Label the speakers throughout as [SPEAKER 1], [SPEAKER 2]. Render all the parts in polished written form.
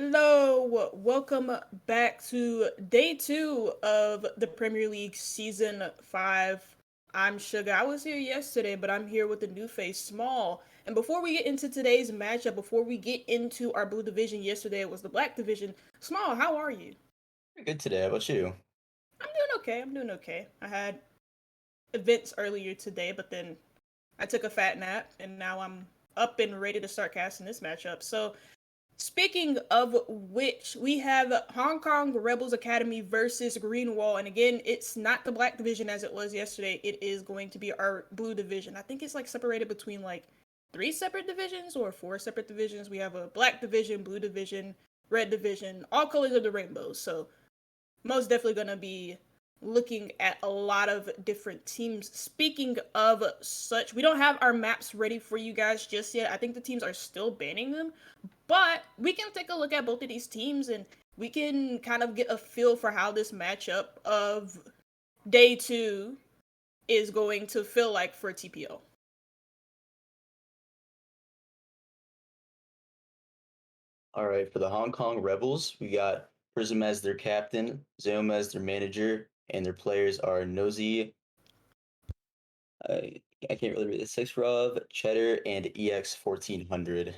[SPEAKER 1] Hello, welcome back to day two of the Premier League season five. I'm Sugar. I was here yesterday, but I'm here with the new face, Small. And before we get into today's matchup, before we get into our blue division, yesterday it was the black division. Small, how are you?
[SPEAKER 2] Pretty good today. How about you?
[SPEAKER 1] I'm doing okay. I'm doing okay. I had events earlier today, but then I took a fat nap, and now I'm up and ready to start casting this matchup. So speaking of which, we have Hong Kong Rebels Academy versus Green Wall. And again, it's not the black division as it was yesterday. It is going to be our blue division. I think it's like separated between like three separate divisions or four separate divisions. We have a black division, blue division, red division, all colors of the rainbow. So most definitely going to be looking at a lot of different teams. Speaking of such, we don't have our maps ready for you guys just yet. I think the teams are still banning them, but we can take a look at both of these teams and we can kind of get a feel for how this matchup of day two is going to feel like for TPL.
[SPEAKER 2] All right, for the Hong Kong Rebels, we got Prism as their captain, Zoom as their manager, and their players are Nosy, I can't really read the six Rov, Cheddar, and EX 1400.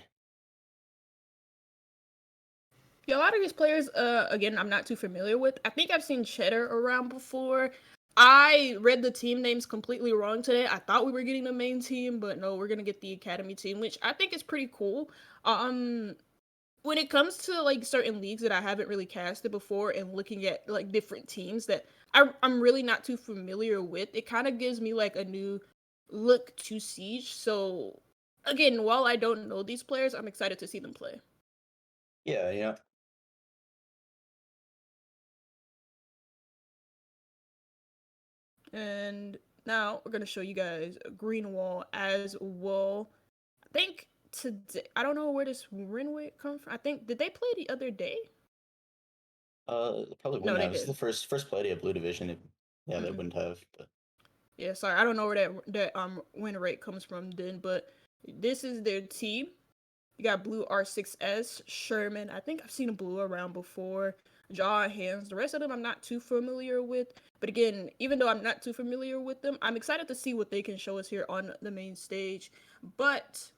[SPEAKER 1] Yeah, a lot of these players, again, I'm not too familiar with. I think I've seen Cheddar around before. I read the team names completely wrong today. I thought we were getting the main team, but no, we're gonna get the academy team, which I think is pretty cool. Um, when it comes to like certain leagues that I haven't really casted before and looking at like different teams that I'm really not too familiar with, it kind of gives me like a new look to Siege. So again, while I don't know these players, I'm excited to see them play.
[SPEAKER 2] Yeah.
[SPEAKER 1] And now we're gonna show you guys Green Wall as well. I think today I don't know where this Renwick come from. I think did they play the other day?
[SPEAKER 2] Probably
[SPEAKER 1] No,
[SPEAKER 2] wouldn't
[SPEAKER 1] they
[SPEAKER 2] have. This is the
[SPEAKER 1] did.
[SPEAKER 2] first play of Blue Division. Yeah, they
[SPEAKER 1] Mm-mm.
[SPEAKER 2] wouldn't have. But
[SPEAKER 1] Yeah, sorry, I don't know where that win rate comes from then, but this is their team. You got Blue R6S, Sherman. I think I've seen a Blue around before. Jaw Hands. The rest of them I'm not too familiar with. But again, even though I'm not too familiar with them, I'm excited to see what they can show us here on the main stage. But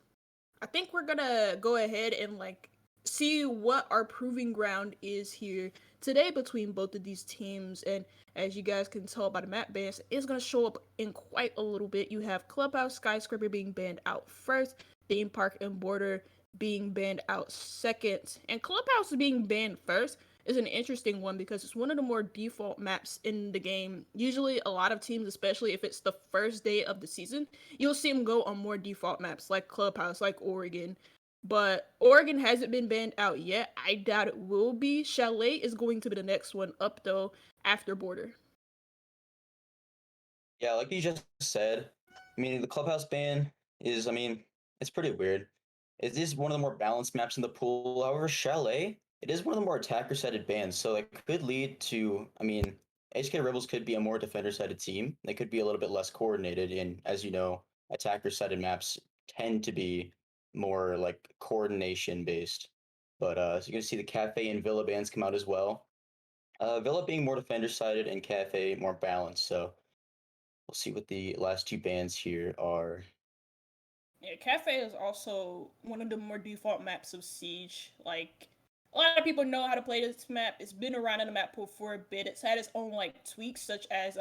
[SPEAKER 1] I think we're gonna go ahead and like see what our proving ground is here today between both of these teams. And as you guys can tell by the map bans, it's gonna show up in quite a little bit. You have Clubhouse Skyscraper being banned out first, Theme Park and Border being banned out second, and Clubhouse being banned first is an interesting one because it's one of the more default maps in the game. Usually, a lot of teams, especially if it's the first day of the season, you'll see them go on more default maps like Clubhouse, like Oregon. But Oregon hasn't been banned out yet. I doubt it will be. Chalet is going to be the next one up though after Border.
[SPEAKER 2] yeah, like you just said, I mean, the Clubhouse ban is, I mean, it's pretty weird. It is one of the more balanced maps in the pool. However, Chalet, it is one of the more attacker-sided bans, so it could lead to, I mean, HK Rebels could be a more defender-sided team. They could be a little bit less coordinated, and as you know, attacker-sided maps tend to be more like coordination-based. But so you can see the Cafe and Villa bans come out as well. Villa being more defender-sided and Cafe more balanced, so we'll see what the last two bans here are.
[SPEAKER 1] Yeah, Cafe is also one of the more default maps of Siege. Like a lot of people know how to play this map. It's been around in the map pool for a bit. It's had its own like tweaks, such as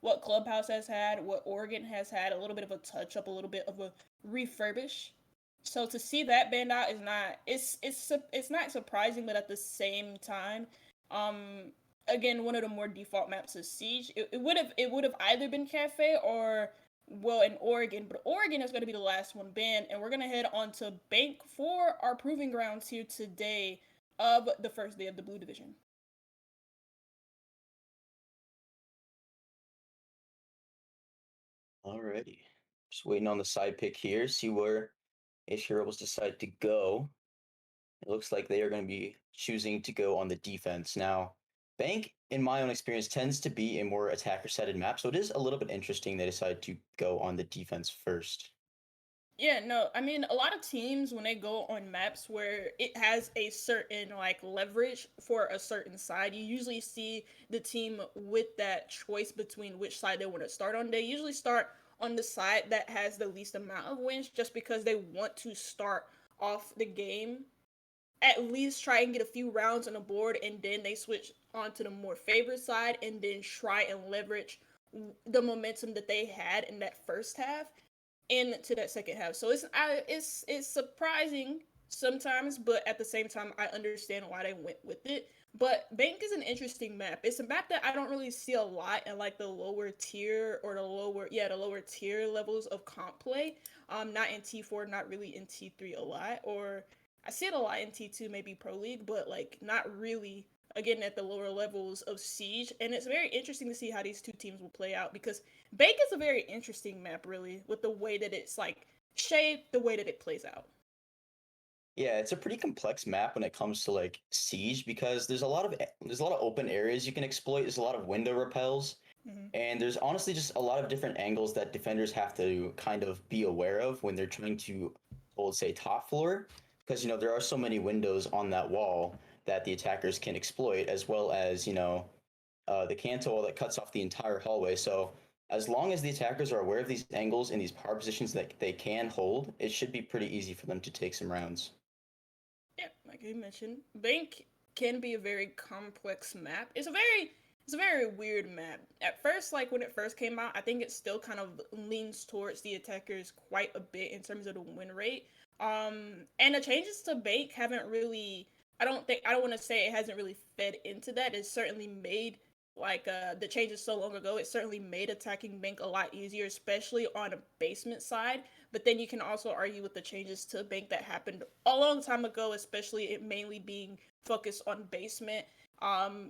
[SPEAKER 1] what Clubhouse has had, what Oregon has had, a little bit of a touch up, a little bit of a refurbish. So to see that banned out is not it's not surprising, but at the same time, um, again one of the more default maps is Siege. It would have either been Cafe or well in Oregon, but Oregon is going to be the last one banned, and we're going to head on to Bank for our proving grounds here today of the first day of the Blue Division.
[SPEAKER 2] Alrighty. Just waiting on the side pick here, see where HK Rebels decide to go. It looks like they are going to be choosing to go on the defense. Now, Bank, in my own experience, tends to be a more attacker-sided map, so it is a little bit interesting they decide to go on the defense first.
[SPEAKER 1] Yeah, no, I mean, a lot of teams, when they go on maps where it has a certain, like, leverage for a certain side, you usually see the team with that choice between which side they want to start on. They usually start on the side that has the least amount of wins just because they want to start off the game, at least try and get a few rounds on the board, and then they switch onto the more favored side and then try and leverage the momentum that they had in that first half into that second half. So it's surprising sometimes, but at the same time, I understand why they went with it. But Bank is an interesting map. It's a map that I don't really see a lot in like the lower tier or the lower tier levels of comp play. Not in T4, not really in T3 a lot, or I see it a lot in T2, maybe Pro League, but like not really again at the lower levels of Siege. And it's very interesting to see how these two teams will play out because Bake is a very interesting map, really, with the way that it's like shaped, the way that it plays out.
[SPEAKER 2] Yeah, it's a pretty complex map when it comes to like siege because there's a lot of open areas you can exploit. There's a lot of window repels,
[SPEAKER 1] Mm-hmm.
[SPEAKER 2] and there's honestly just a lot of different angles that defenders have to kind of be aware of when they're trying to hold, say, top floor, because there are so many windows on that wall that the attackers can exploit, as well as the canto wall that cuts off the entire hallway. So as long as the attackers are aware of these angles and these power positions that they can hold, it should be pretty easy for them to take some rounds.
[SPEAKER 1] Yeah, like you mentioned, Bank can be a very complex map. It's a very weird map. At first, like when it first came out, I think it still kind of leans towards the attackers quite a bit in terms of the win rate. And the changes to Bank haven't really. I don't want to say it hasn't really fed into that. It's certainly made the changes so long ago. It certainly made attacking Bank a lot easier, especially on a basement side. But then you can also argue with the changes to Bank that happened a long time ago, especially it mainly being focused on basement.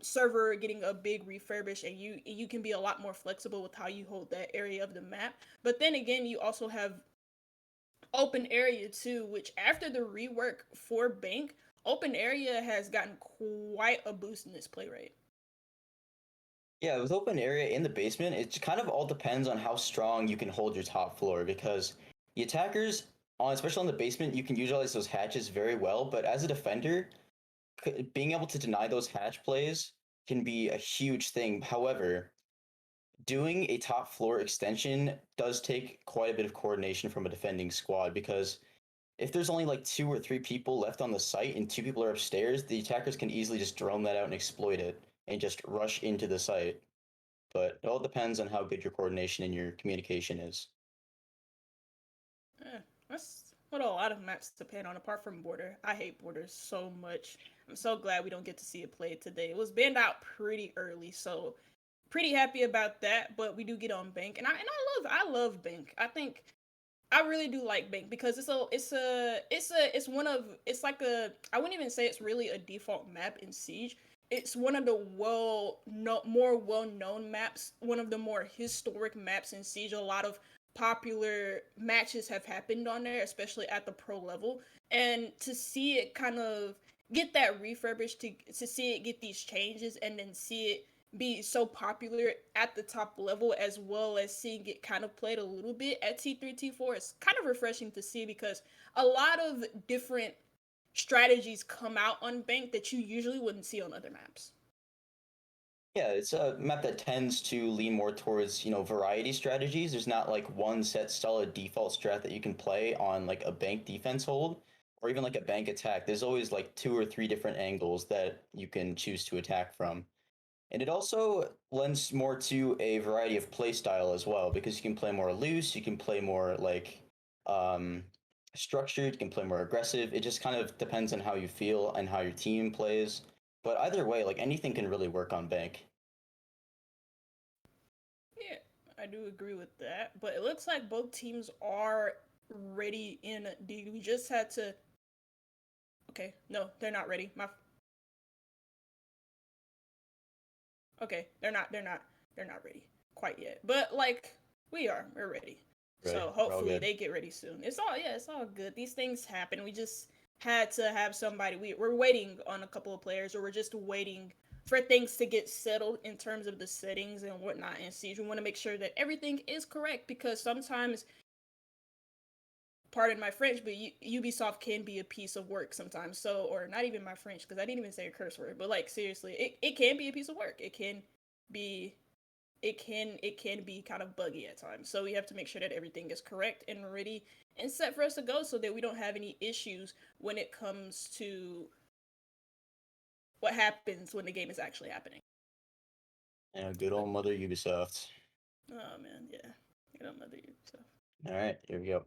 [SPEAKER 1] Server getting a big refurbish, and you can be a lot more flexible with how you hold that area of the map. But then again, you also have open area too, which after the rework for Bank, open area has gotten quite a boost in its play rate.
[SPEAKER 2] Yeah, with open area in the basement, it kind of all depends on how strong you can hold your top floor because the attackers, especially on the basement, you can utilize those hatches very well. But as a defender, being able to deny those hatch plays can be a huge thing. However, doing a top floor extension does take quite a bit of coordination from a defending squad because if there's only like two or three people left on the site and two people are upstairs, the attackers can easily just drone that out and exploit it and just rush into the site. But it all depends on how good your coordination and your communication is.
[SPEAKER 1] Eh, that's what a lot of maps depend on. Apart from Border, I hate Border so much. I'm so glad we don't get to see it played today. It was banned out pretty early, so pretty happy about that. But we do get on Bank, and I love Bank. I think I really do like Bank because it's one of it's like a I wouldn't even say it's really a default map in Siege. It's one of the more well known maps, one of the more historic maps in Siege. A lot of popular matches have happened on there, especially at the pro level, and to see it kind of get that refurbished, to see it get these changes, and then see it be so popular at the top level, as well as seeing it kind of played a little bit at T3, T4. It's kind of refreshing to see because a lot of different strategies come out on Bank that you usually wouldn't see on other maps.
[SPEAKER 2] Yeah, it's a map that tends to lean more towards, variety strategies. There's not like one set solid default strat that you can play on like a bank defense hold or even like a bank attack. There's always like two or three different angles that you can choose to attack from. And it also lends more to a variety of play style as well, because you can play more loose, you can play more like um, structured, you can play more aggressive. It just kind of depends on how you feel and how your team plays. But either way, like anything can really work on bank.
[SPEAKER 1] Yeah, I do agree with that. But it looks like both teams are ready in D. We just had to. Okay, no, they're not ready. Okay, they're not ready quite yet. But like we're ready.
[SPEAKER 2] Ready?
[SPEAKER 1] So
[SPEAKER 2] We're all
[SPEAKER 1] hopefully
[SPEAKER 2] good.
[SPEAKER 1] they get ready soon. It's all good. These things happen. We just had to have somebody. We're waiting on a couple of players, or we're just waiting for things to get settled in terms of the settings and whatnot in Siege. We want to make sure that everything is correct because sometimes pardon my French, but Ubisoft can be a piece of work sometimes. So, or not even my French, because I didn't even say a curse word, but like seriously, it can be a piece of work. Be it can be kind of buggy at times. So we have to make sure that everything is correct and ready and set for us to go so that we don't have any issues when it comes to what happens when the game is actually happening.
[SPEAKER 2] Yeah, good old mother Ubisoft.
[SPEAKER 1] Oh man, yeah. You know, mother you so.
[SPEAKER 2] All right, here we go.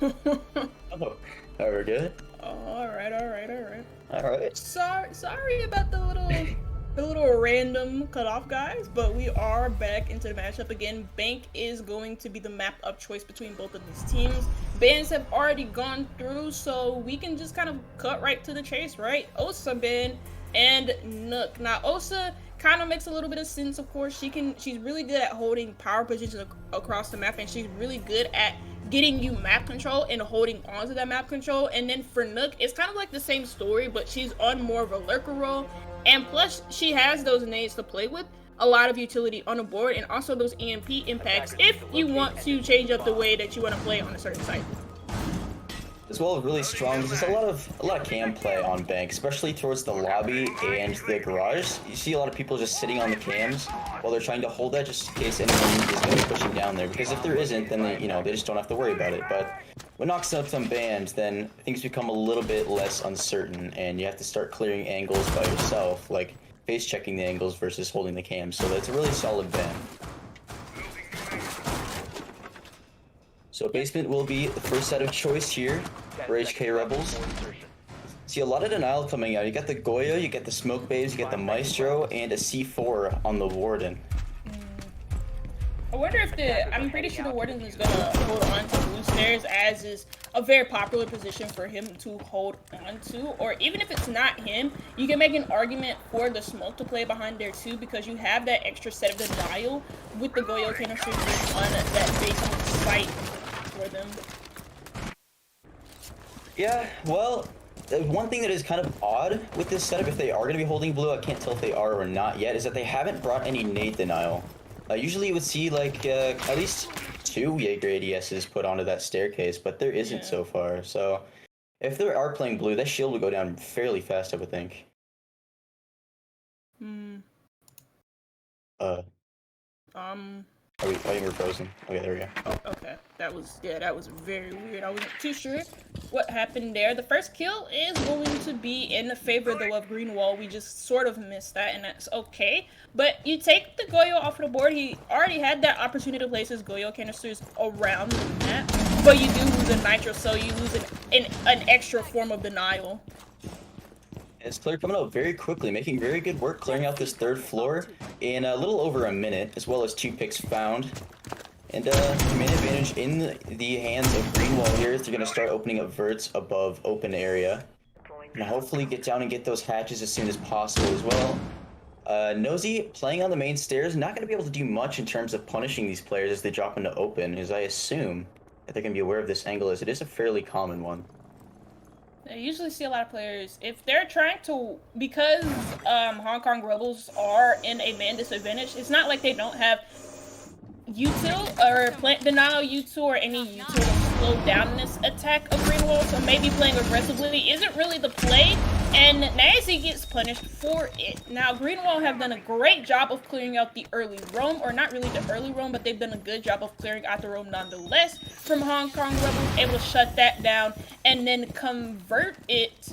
[SPEAKER 2] Oh, we're good.
[SPEAKER 1] All right, all right, all right.
[SPEAKER 2] All right.
[SPEAKER 1] Sorry about the little random cutoff, guys. But we are back into the matchup again. Bank is going to be the map of choice between both of these teams. Bans have already gone through, so we can just kind of cut right to the chase, right? Osa ban and Nook. Now Osa kind of makes a little bit of sense. Of course, she's really good at holding power positions across the map, and she's really good at getting you map control and holding on to that map control. And then for Nook, it's kind of like the same story, but she's on more of a lurker role, and plus she has those nades to play with, a lot of utility on the board, and also those EMP impacts if you want to change up the way that you want to play on a certain site.
[SPEAKER 2] As well, really strong. There's a lot of cam play on Bank, especially towards the lobby and the garage. You see a lot of people just sitting on the cams while they're trying to hold that, just in case anyone is going to be pushing down there. Because if there isn't, then they just don't have to worry about it. But when Nox up some bans, then things become a little bit less uncertain, and you have to start clearing angles by yourself, like face checking the angles versus holding the cam. So that's a really solid ban. So basement will be the first set of choice here for HK Rebels. See a lot of denial coming out. You got the Goya, you get the Smoke Bays, you get the Maestro, and a C4 on the Warden.
[SPEAKER 1] I wonder if I'm pretty sure the Warden is going to hold on to blue stairs, as is a very popular position for him to hold on to. Or even if it's not him, you can make an argument for the smoke to play behind there too, because you have that extra set of denial with the Goyo canister on that base site for them.
[SPEAKER 2] Yeah, well, one thing that is kind of odd with this setup, if they are going to be holding blue, I can't tell if they are or not yet, is that they haven't brought any nade denial. Usually you would see like at least 2 Jaeger ADSs put onto that staircase, but there isn't so far. So if they are playing blue, that shield would go down fairly fast, I would think.
[SPEAKER 1] Hmm.
[SPEAKER 2] Oh, you were frozen. Okay, there we go.
[SPEAKER 1] Oh, okay. That was very weird. I wasn't too sure what happened there. The first kill is going to be in the favor though of Greenwall. We just sort of missed that, and that's okay. But you take the Goyo off of the board. He already had that opportunity to place his Goyo canisters around the map, but you do lose a Nitro, so you lose an extra form of denial.
[SPEAKER 2] It's clear coming out very quickly, making very good work clearing out this 3rd floor in a little over a minute, as well as 2 picks found. And main advantage in the hands of Greenwall here. They're going to start opening up verts above open area. And hopefully get down and get those hatches as soon as possible as well. Nosy playing on the main stairs, not going to be able to do much in terms of punishing these players as they drop into open, as I assume that they're going to be aware of this angle, as it is a fairly common one.
[SPEAKER 1] I usually see a lot of players, if they're trying to, because Hong Kong Rebels are in a man disadvantage, it's not like they don't have util or plant denial util or any util to slow down this attack of Greenwall, so maybe playing aggressively isn't really the play, and Nazi gets punished for it. Now, Greenwall have done a great job of clearing out the early roam, or not really the early roam, but they've done a good job of clearing out the roam nonetheless from Hong Kong Rebels, able to shut that down and then convert it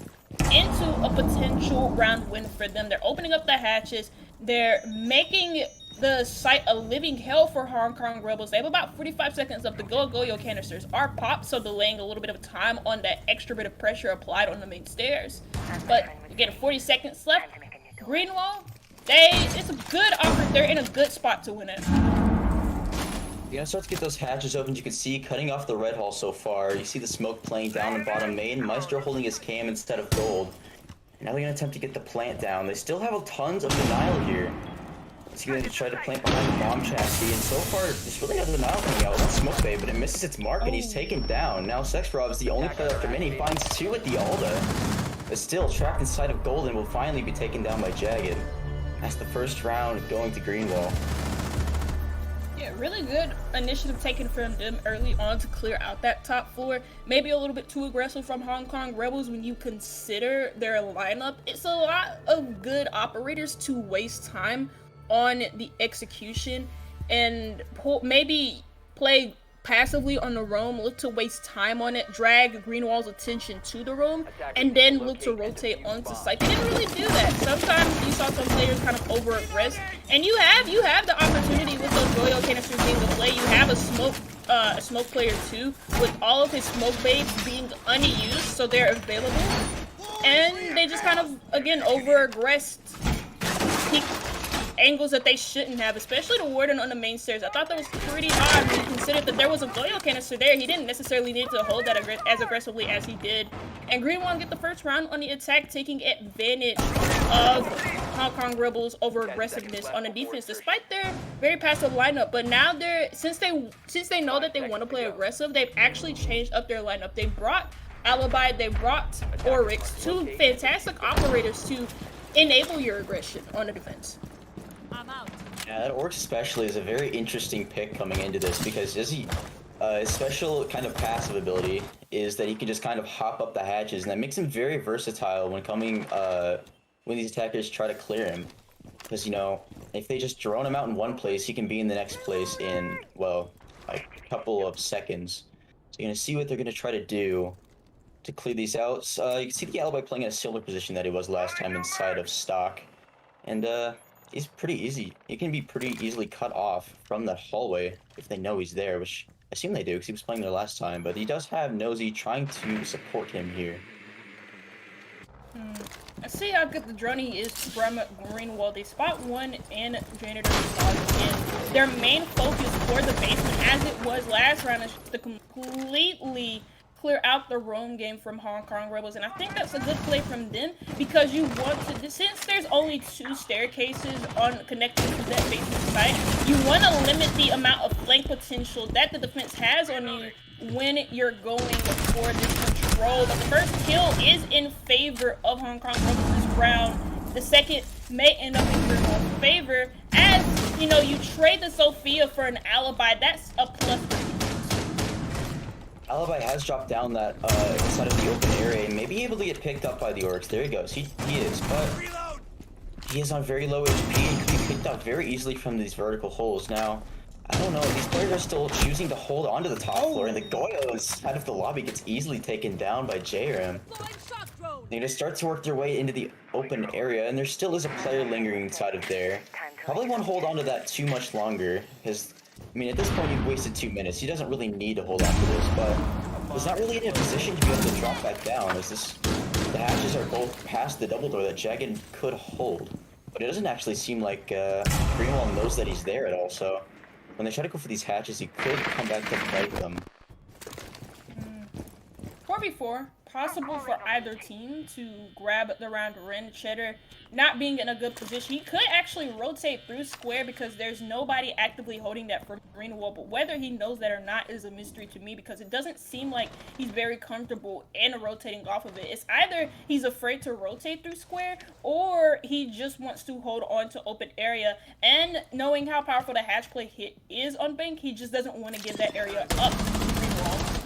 [SPEAKER 1] into a potential round win for them. They're opening up the hatches, they're making the site a living hell for Hong Kong Rebels. They have about 45 seconds of the Goyo canisters are popped, so delaying a little bit of time on that extra bit of pressure applied on the main stairs. But you get 40 seconds left. Greenwall, it's a good offer. They're in a good spot to win it.
[SPEAKER 2] You're gonna start to get those hatches open. You can see cutting off the red hall so far. You see the smoke playing down in bottom main. Maestro holding his cam instead of gold. Now they're gonna attempt to get the plant down. They still have tons of denial here. He's going to try to plant behind the bomb chassis, and so far, there's really no denial coming out with that smoke bay, but it misses its mark, and he's taken down. Now Sexrov is the only player after mini. He finds 2 at the Alda, but still trapped inside of gold and will finally be taken down by Jagged. That's the first round going to Greenwall.
[SPEAKER 1] Yeah, really good initiative taken from them early on to clear out that top floor. Maybe a little bit too aggressive from Hong Kong Rebels when you consider their lineup. It's a lot of good operators to waste time on the execution and maybe play passively on the roam, look to waste time on it, drag Greenwall's attention to the roam, and then look to rotate onto site. They didn't really do that. Sometimes you saw some players kind of over-aggress, and you have the opportunity with those Royal canisters being the play. You have a smoke player too, with all of his smoke baits being unused, so they're available, and they just kind of, again, over-aggressed angles that they shouldn't have, especially the Warden on the main stairs. I thought that was pretty odd when you consider that there was a Goyo canister there. He didn't necessarily need to hold that as aggressively as he did. And Greenwall get the first round on the attack, taking advantage of Hong Kong Rebels' over-aggressiveness on the defense, despite their very passive lineup. But now since they know that they want to play aggressive, they've actually changed up their lineup. They brought Alibi, they brought Oryx, 2 fantastic operators to enable your aggression on the defense.
[SPEAKER 2] Yeah, that Oryx especially is a very interesting pick coming into this, because his special kind of passive ability is that he can just kind of hop up the hatches, and that makes him very versatile when these attackers try to clear him. Because, you know, if they just drone him out in one place, he can be in the next place in, well, like a couple of seconds. So you're going to see what they're going to try to do to clear these out. You can see the Alibi playing in a similar position that he was last time inside of stock. And, he's pretty easy. He can be pretty easily cut off from the hallway if they know he's there, which I assume they do because he was playing there last time. But he does have Nosy trying to support him here.
[SPEAKER 1] I see how good the droning is from Greenwall. They spot 1 and Janitor and their main focus for the basement, as it was last round, is to completely clear out the roam game from Hong Kong Rebels, and I think that's a good play from them, because you want to, since there's only 2 staircases connected to that basement site, you want to limit the amount of flank potential that the defense has on you when you're going for this roll, but the first kill is in favor of Hong Kong Rebels this round. The second may end up in Greenwall's favor. As, you know, you trade the Sophia for an alibi, that's a plus for you.
[SPEAKER 2] Alibi has dropped down that inside of the open area and may be able to get picked up by the orcs. There he goes. He is, but he is on very low HP and could be picked up very easily from these vertical holes. Now, I don't know, these players are still choosing to hold on to the top floor, and the Goyos out of the lobby gets easily taken down by JRM. They just start to work their way into the open area, and there still is a player lingering inside of there. Probably won't hold on to that too much longer, because, I mean, at this point you've wasted 2 minutes. He doesn't really need to hold on to this, but he's not really in a position to be able to drop back down, as the hatches are both past the double door that Jagged could hold. But it doesn't actually seem like Greenwall knows that he's there at all, so when they try to go for these hatches, he could come back to fight them.
[SPEAKER 1] 4v4, possible for either team to grab the round Ren. Cheddar not being in a good position. He could actually rotate through square because there's nobody actively holding that for Greenwall, but whether he knows that or not is a mystery to me because it doesn't seem like he's very comfortable in rotating off of it. It's either he's afraid to rotate through square or he just wants to hold on to open area, and knowing how powerful the hatch play hit is on Bank, he just doesn't want to give that area up to Greenwall.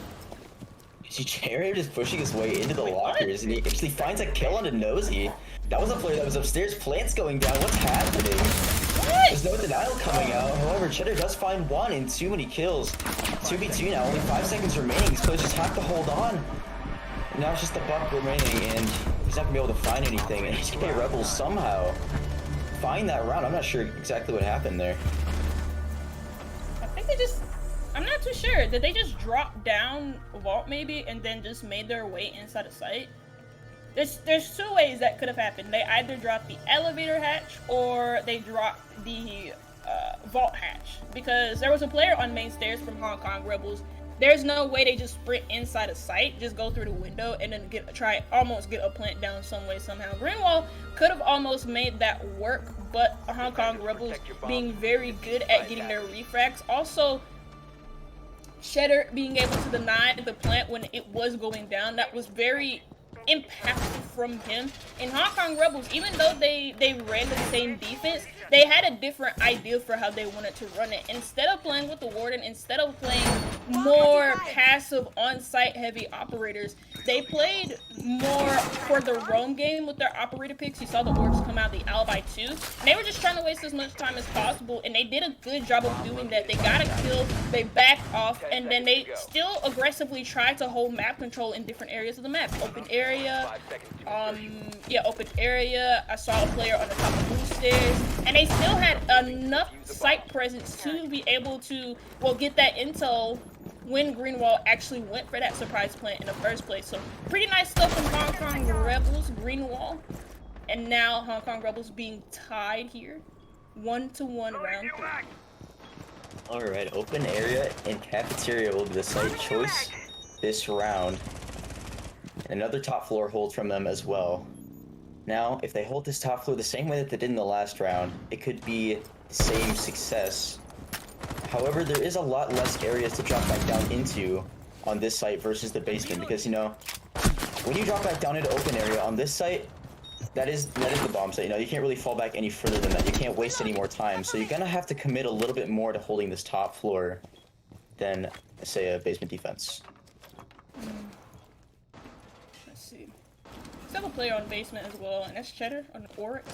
[SPEAKER 2] See, JRM just pushing his way into the lockers, and he actually finds a kill on a Nosy. That was a player that was upstairs. Plants going down. What's happening?
[SPEAKER 1] What?
[SPEAKER 2] There's no denial coming out. However, Cheddar does find one in too many kills. 2v2 now. Only 5 seconds remaining. These players just have to hold on. Now it's just the buck remaining, and he's not going to be able to find anything. And HK Rebels somehow find that round. I'm not sure exactly what happened there.
[SPEAKER 1] I think they just... I'm not too sure. Did they just drop down vault maybe and then just made their way inside the site? There's 2 ways that could have happened. They either dropped the elevator hatch or they dropped the vault hatch, because there was a player on main stairs from Hong Kong Rebels. There's no way they just sprint inside a site, just go through the window and then almost get a plant down some way somehow. Greenwall could have almost made that work, but Hong Kong Rebels being very good at getting their refracts. Also, Cheddar being able to deny the plant when it was going down, that was very impactful from him. And Hong Kong Rebels, even though they ran the same defense, they had a different idea for how they wanted to run it. Instead of playing with the Warden, instead of playing more passive on-site heavy operators, they played more for the roam game with their operator picks. You saw the orcs come out the alibi too. And they were just trying to waste as much time as possible, and they did a good job of doing that. They got a kill, they backed off, and then they still aggressively tried to hold map control in different areas of the map. Open area, open area. I saw a player on the top of blue stairs, and they still had enough site presence to be able to, well, get that intel when Greenwall actually went for that surprise plant in the first place. So pretty nice stuff from Hong Kong Rebels, Greenwall. And now Hong Kong Rebels being tied here. 1-1 round 3.
[SPEAKER 2] Alright, open area and cafeteria will be the site choice this round. And another top floor hold from them as well. Now, if they hold this top floor the same way that they did in the last round, it could be the same success. However, there is a lot less areas to drop back down into on this site versus the basement, because, you know, when you drop back down into open area on this site, that is the bomb site. You know, you can't really fall back any further than that. You can't waste any more time, so you're gonna have to commit a little bit more to holding this top floor than, say, a basement defense.
[SPEAKER 1] Let's see. Still a player on basement as well, and that's Cheddar on Oryx.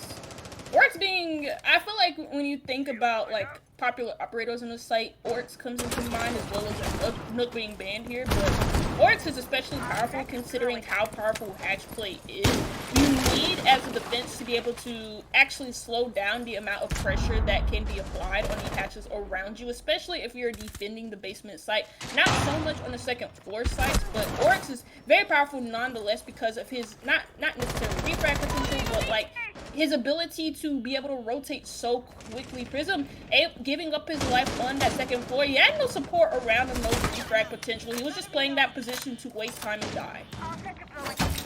[SPEAKER 1] Oryx being, I feel like when you think about like popular operators on the site, Oryx comes into mind as well as Nook being banned here, but Oryx is especially powerful considering how powerful hatch play is. You need, as a defense, to be able to actually slow down the amount of pressure that can be applied on the hatches around you, especially if you're defending the basement site. Not so much on the second floor sites, but Oryx is very powerful nonetheless because of his, not necessarily refract potential, but like his ability to be able to rotate so quickly. Prism giving up his life on that second floor. He had no support around him, no refract potential. He was just playing that position to waste time and die.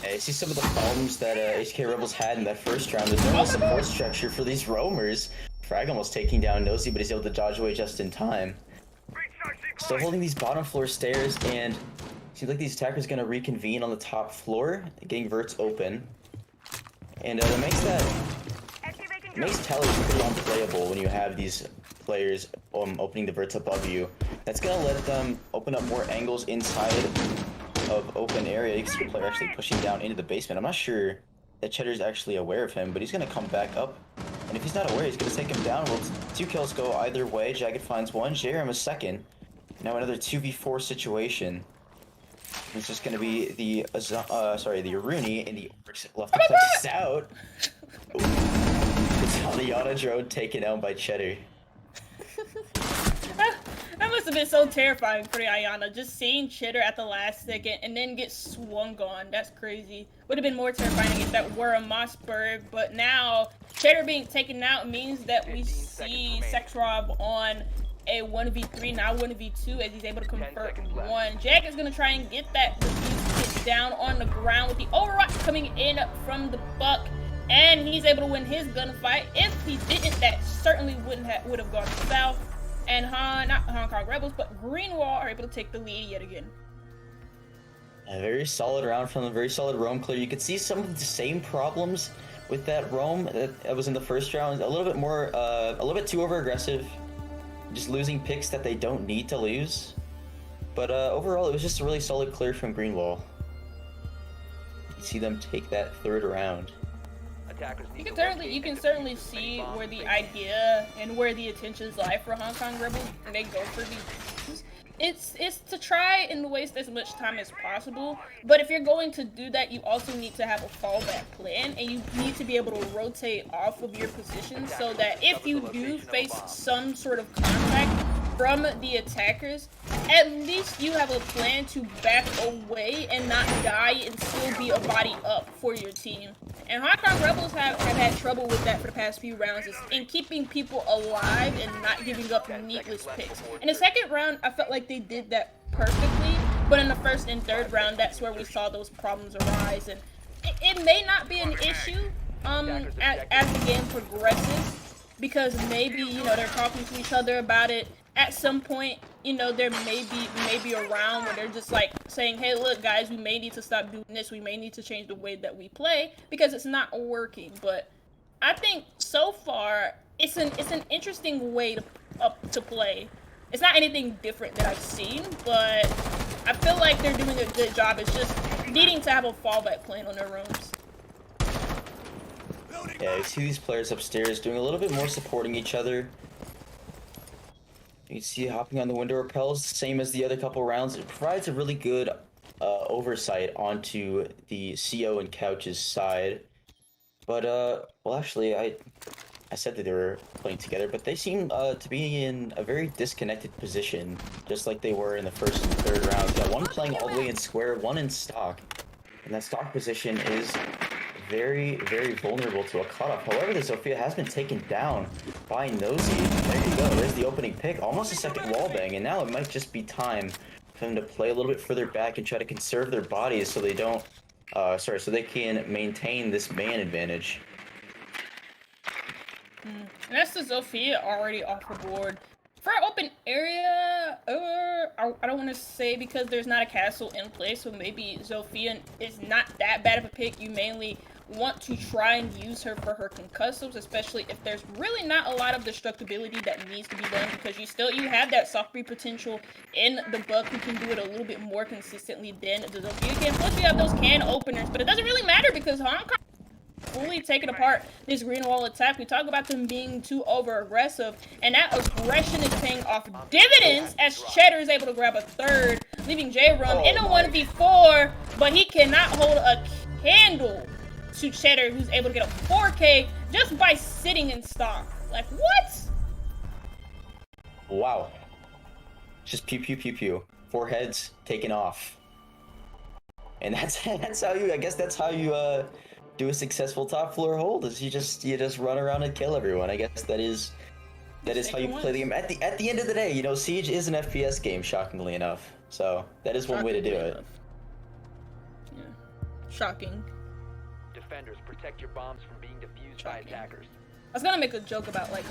[SPEAKER 2] I see some of the problems that HK Rebels had in that first round. There's no support structure for these roamers. Frag almost taking down Nosy, but he's able to dodge away just in time. Still holding these bottom floor stairs, and Seems like these attackers gonna reconvene on the top floor, getting verts open, and that makes tellers pretty unplayable when you have these players opening the verts above you. That's gonna let them open up more angles inside of open area. You can see the player actually pushing down into the basement. I'm not sure that Cheddar's actually aware of him, but he's gonna come back up. And if he's not aware, he's gonna take him down. Well, 2 kills go either way. Jagged finds 1, Jerem a second. Now another 2v4 situation. It's just gonna be the Aruni and the Orcs left to flex out. It's on the Yana drone taken out by Cheddar.
[SPEAKER 1] That must have been so terrifying for the Ayana, just seeing Cheddar at the last second and then get swung on. That's crazy. Would have been more terrifying if that were a Mossberg, but now Cheddar being taken out means that we see Sexrob on a 1v3, now 1v2, as he's able to convert 1. Jack is going to try and get that hit down on the ground with the overwatch coming in from the Buck, and he's able to win his gunfight. If he didn't, that certainly would have gone south. And not Hong Kong Rebels, but Greenwall are able to take the lead yet again.
[SPEAKER 2] A very solid round from a very solid roam clear. You could see some of the same problems with that roam that was in the first round. A little bit more, a little bit too over aggressive, just losing picks that they don't need to lose. But overall, it was just a really solid clear from Greenwall. You can see them take that third round.
[SPEAKER 1] You can certainly see where the idea and where the intentions lie for Hong Kong Rebels when they go for these. It's to try and waste as much time as possible, but if you're going to do that, you also need to have a fallback plan, and you need to be able to rotate off of your position so that if you do face some sort of contact from the attackers, at least you have a plan to back away and not die and still be a body up for your team. And Hong Kong Rebels have had trouble with that for the past few rounds, is in keeping people alive and not giving up needless picks. In the second round, I felt like they did that perfectly, but in the first and third round, that's where we saw those problems arise. And it may not be an issue as the game progresses, because maybe, you know, they're talking to each other about it. At some point, you know, there may be a round where they're just like saying, hey, look, guys, we may need to stop doing this. We may need to change the way that we play because it's not working. But I think so far it's an interesting way to play. It's not anything different that I've seen, but I feel like they're doing a good job. It's just needing to have a fallback plan on their rooms.
[SPEAKER 2] Yeah, you see these players upstairs doing a little bit more supporting each other. You can see hopping on the window repels, same as the other couple rounds. It provides a really good oversight onto the CO and Couch's side. But, well, actually, I said that they were playing together, but they seem to be in a very disconnected position, just like they were in the first and third rounds. Got one playing all the way in square, one in stock. And that stock position is very, very vulnerable to a cutoff. However, the Zofia has been taken down by Nosy. There you go. There's the opening pick. Almost a second wall bang, and now it might just be time for them to play a little bit further back and try to conserve their bodies so they don't, so they can maintain this man advantage.
[SPEAKER 1] And that's the Zofia already off the board. For open area, I don't want to say because there's not a castle in place, so maybe Zofia is not that bad of a pick. You mainly want to try and use her for her concussives, especially if there's really not a lot of destructibility that needs to be done, because you have that soft breed potential in the Buck who can do it a little bit more consistently than the Zofia can. Plus, we have those can openers, but it doesn't really matter because Hong Kong fully taking apart this green wall attack. We talk about them being too over aggressive, and that aggression is paying off dividends as Cheddar is able to grab a third, leaving J-Rum in a 1v4, but he cannot hold a candle to Cheddar, who's able to get a 4K just by sitting in stock. Like, what?
[SPEAKER 2] Wow. Just pew pew pew pew. 4 heads taken off. And that's how you, I guess that's how you do a successful top floor hold, is you just run around and kill everyone. I guess that is how you play the game. At the end of the day, you know, Siege is an FPS game, shockingly enough. So that is one way to do it.
[SPEAKER 1] Yeah. Shocking.
[SPEAKER 3] Defenders, protect your bombs from being defused by attackers.
[SPEAKER 1] I was gonna make a joke about like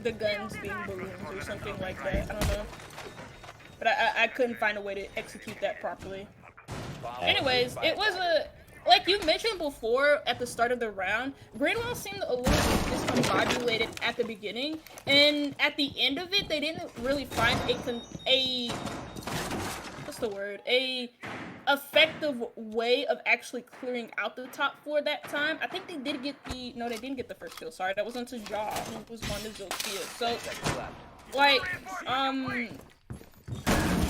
[SPEAKER 1] the guns being balloons or something like that. I don't know, but I couldn't find a way to execute that properly. Anyways, it was a, like you mentioned before at the start of the round, Greenwell seemed a little discombobulated at the beginning, and at the end of it, they didn't really find a what's the word? A effective way of actually clearing out the top floor that time. I think they did get the, no, they didn't get the first kill. Sorry, that was onto Jaw, who was on the Zofia. So, like, trying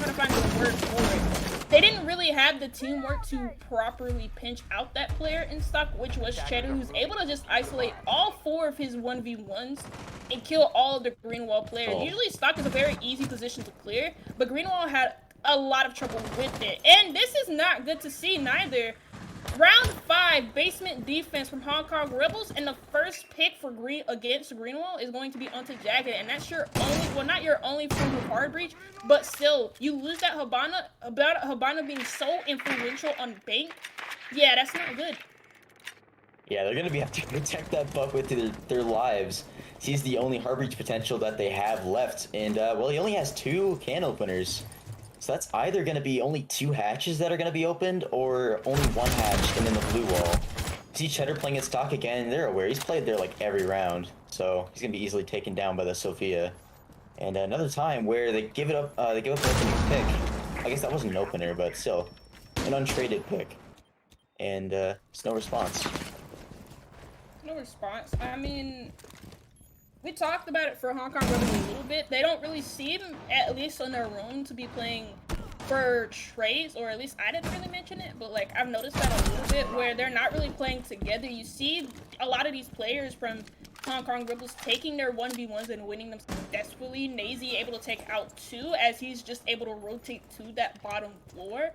[SPEAKER 1] to find the word for it. They didn't really have the teamwork to properly pinch out that player in stock, which was Cheddar, who's able to just isolate all 4 of his 1v1s and kill all of the Greenwall players. Usually stock is a very easy position to clear, but Greenwall had a lot of trouble with it. And this is not good to see neither. Round 5, basement defense from Hong Kong Rebels, and the first pick for against Greenwall is going to be onto Jagged, and that's your only, well, not your only form of hard breach, but still, you lose that Habana, about Habana being so influential on Bank. Yeah, that's not good.
[SPEAKER 2] Yeah, they're gonna have to protect that buck with their lives. He's the only hard breach potential that they have left, and well, he only has 2 can openers. So that's either going to be only 2 hatches that are going to be opened, or only 1 hatch and then the blue wall. See Cheddar playing at stock again, they're aware. He's played there like every round, so he's going to be easily taken down by the Sophia. And another time where they give it up, they give up an opening pick. I guess that wasn't an opener, but still, an untraded pick. And it's no response.
[SPEAKER 1] No response. I mean, we talked about it for Hong Kong Rebels a little bit. They don't really seem, at least on their own, to be playing for trades, or at least I didn't really mention it, but like I've noticed that a little bit where they're not really playing together. You see a lot of these players from Hong Kong Rebels taking their 1v1s and winning them successfully. Nazy able to take out 2 as he's just able to rotate to that bottom floor.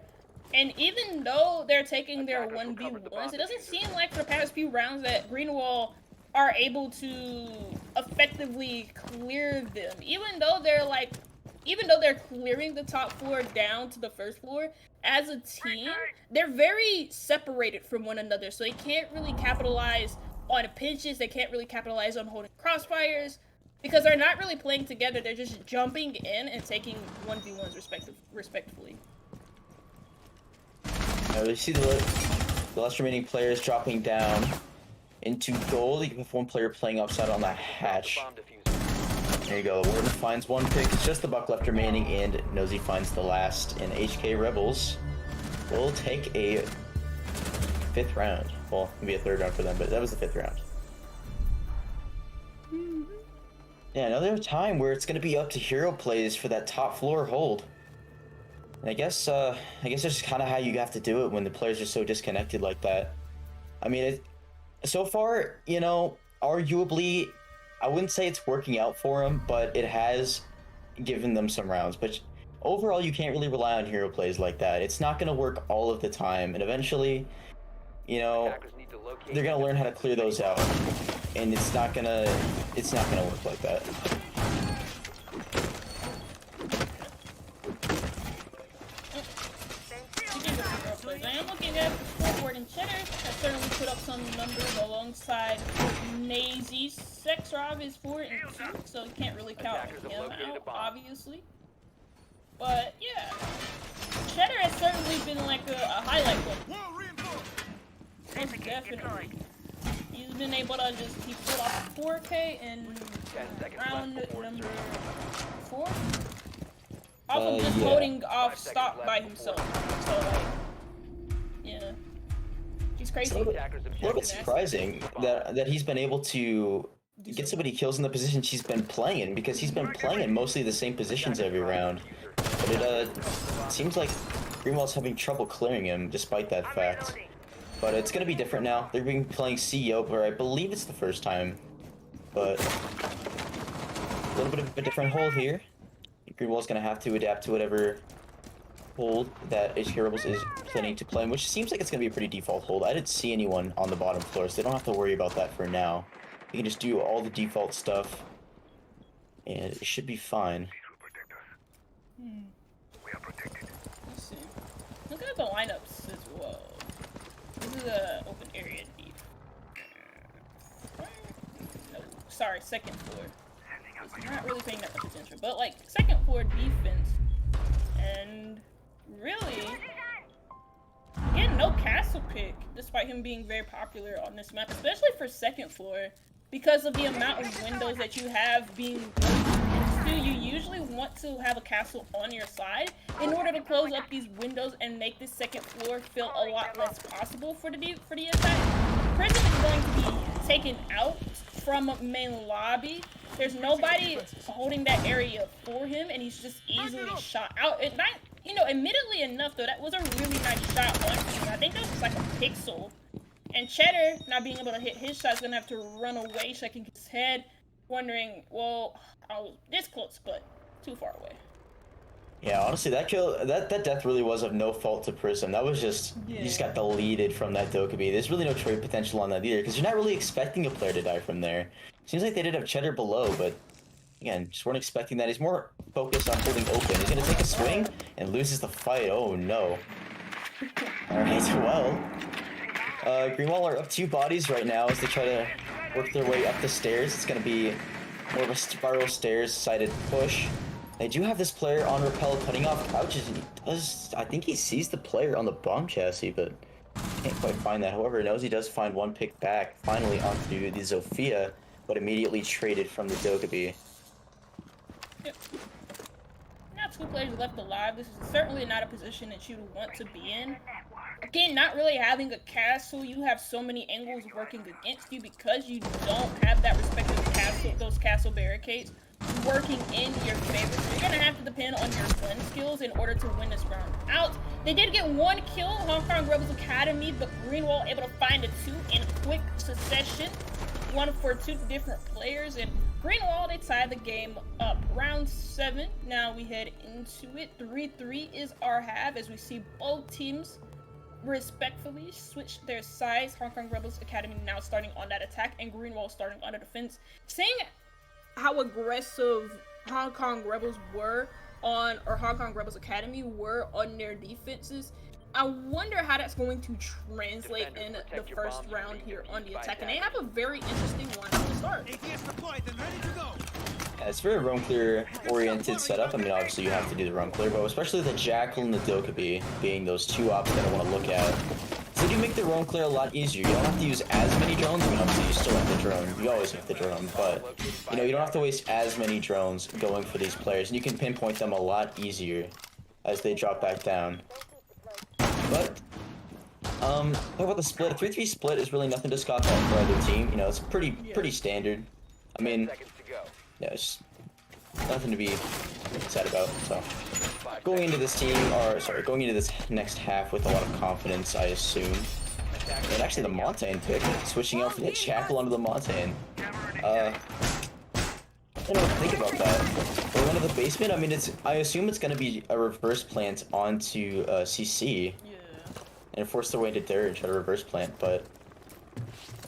[SPEAKER 1] And even though they're taking their 1v1s, it doesn't seem like for the past few rounds that Greenwall are able to effectively clear them. Even though they're clearing the top floor down to the first floor, as a team, they're very separated from one another. So they can't really capitalize on pinches, they can't really capitalize on holding crossfires, because they're not really playing together, they're just jumping in and taking 1v1s respectively.
[SPEAKER 2] Now we see the last remaining players dropping down into gold. You have 1 player playing upside on that hatch. There you go. Warden finds 1 pick. It's just the buck left remaining, and Nosy finds the last. And HK Rebels will take a 5th round. Well, maybe a 3rd round for them, but that was the 5th round. Yeah, another time where it's going to be up to hero plays for that top floor hold. And I guess that's just kind of how you have to do it when the players are so disconnected like that. I mean, so far, you know, arguably, I wouldn't say it's working out for them, but it has given them some rounds. But overall, you can't really rely on hero plays like that. It's not going to work all of the time, and eventually, you know, they're going to learn how to clear those out, and it's not gonna work like that.
[SPEAKER 1] I am looking at the scoreboard, and Cheddar has certainly put up some numbers alongside Nazy. Sexrov is 4 and 2, so you can't really count him out, obviously. But yeah, Cheddar has certainly been like a highlight one. Most definitely. He's been able to he pulled off 4K in round number 4. Off of just holding off stock by himself. So like, yeah, he's crazy.
[SPEAKER 2] It's a little bit surprising that he's been able to get so many kills in the positions he's been playing, because he's been playing in mostly the same positions every round. But it seems like Greenwall's having trouble clearing him despite that fact. But it's going to be different now. They're being playing CEO, where I believe it's the first time. But a little bit of a different hold here. Greenwall's going to have to adapt to whatever hold that HK Rebels is planning to play, which seems like it's going to be a pretty default hold. I didn't see anyone on the bottom floor, so they don't have to worry about that for now. You can just do all the default stuff, and it should be fine.
[SPEAKER 1] We are protected. Let's see. Look at the lineups as well. This is an open area deep. No, sorry, second floor. I'm not really paying that much attention, but like second floor defense, and really, no castle pick, despite him being very popular on this map, especially for second floor, because of the amount of windows that you have being into. You usually want to have a castle on your side in order to close up these windows and make the second floor feel a lot less possible for the attack. Prism is going to be taken out from main lobby. There's nobody holding that area for him, and he's just easily shot out. It not, you know, admittedly enough though, that was a really nice shot on him. I think that was just like a pixel. And Cheddar, not being able to hit his shot, is gonna have to run away, shaking his head, wondering, well, I was this close, but too far away.
[SPEAKER 2] Yeah, honestly, that kill, that death really was of no fault to Prism. That was just, he just got deleted from that Dokkaebi. There's really no trade potential on that either, because you're not really expecting a player to die from there. Seems like they did have Cheddar below, but again, just weren't expecting that. He's more focused on holding open. He's gonna take a swing and loses the fight. Oh no. Alright, well. Greenwall are up 2 bodies right now as they try to work their way up the stairs. It's gonna be more of a spiral stairs sided push. They do have this player on rappel cutting off couches, and he does, I think he sees the player on the bomb chassis, but can't quite find that. However, he knows he does find one pick back, finally onto the Zofia, but immediately traded from the Dokkaebi.
[SPEAKER 1] Yep. Now 2 players left alive. This is certainly not a position that you want to be in. Again, not really having a castle, you have so many angles working against you because you don't have that respective castle, those castle barricades working in your favor. So you're gonna have to depend on your gun skills in order to win this round out. They did get 1 kill, Hong Kong Rebels Academy, but Greenwall able to find a 2 in quick succession. 1 for 2 different players, and Greenwall, they tied the game up. Round 7, now we head into it. 3-3 is our half as we see both teams respectfully switch their sides. Hong Kong Rebels Academy now starting on that attack, and Greenwall starting on the defense. Seeing how aggressive Hong Kong Rebels were on, or Hong Kong Rebels Academy were on their defenses, I wonder how that's going to translate in the first round here on the attack. And they have a very interesting one to start.
[SPEAKER 2] Yeah, it's very roam clear oriented setup. I mean, obviously you have to do the roam clear, but especially the Jackal and the Dokkaebi being those 2 options that I want to look at. So you make the roam clear a lot easier. You don't have to use as many drones. I mean, obviously you still have the drone. You always have the drone, but you know, you don't have to waste as many drones going for these players, and you can pinpoint them a lot easier as they drop back down. But talk about the split. A 3-3 split is really nothing to scoff at for either team. You know, it's pretty standard. I mean, yeah, it's nothing to be sad about. So going into this going into this next half with a lot of confidence, I assume. And actually, the Montaigne pick, switching out for the Jackal onto the Montaigne. I don't know what to think about that. For one of the basement, I mean, I assume it's gonna be a reverse plant onto CC. And force their way to dirt and try to reverse plant, but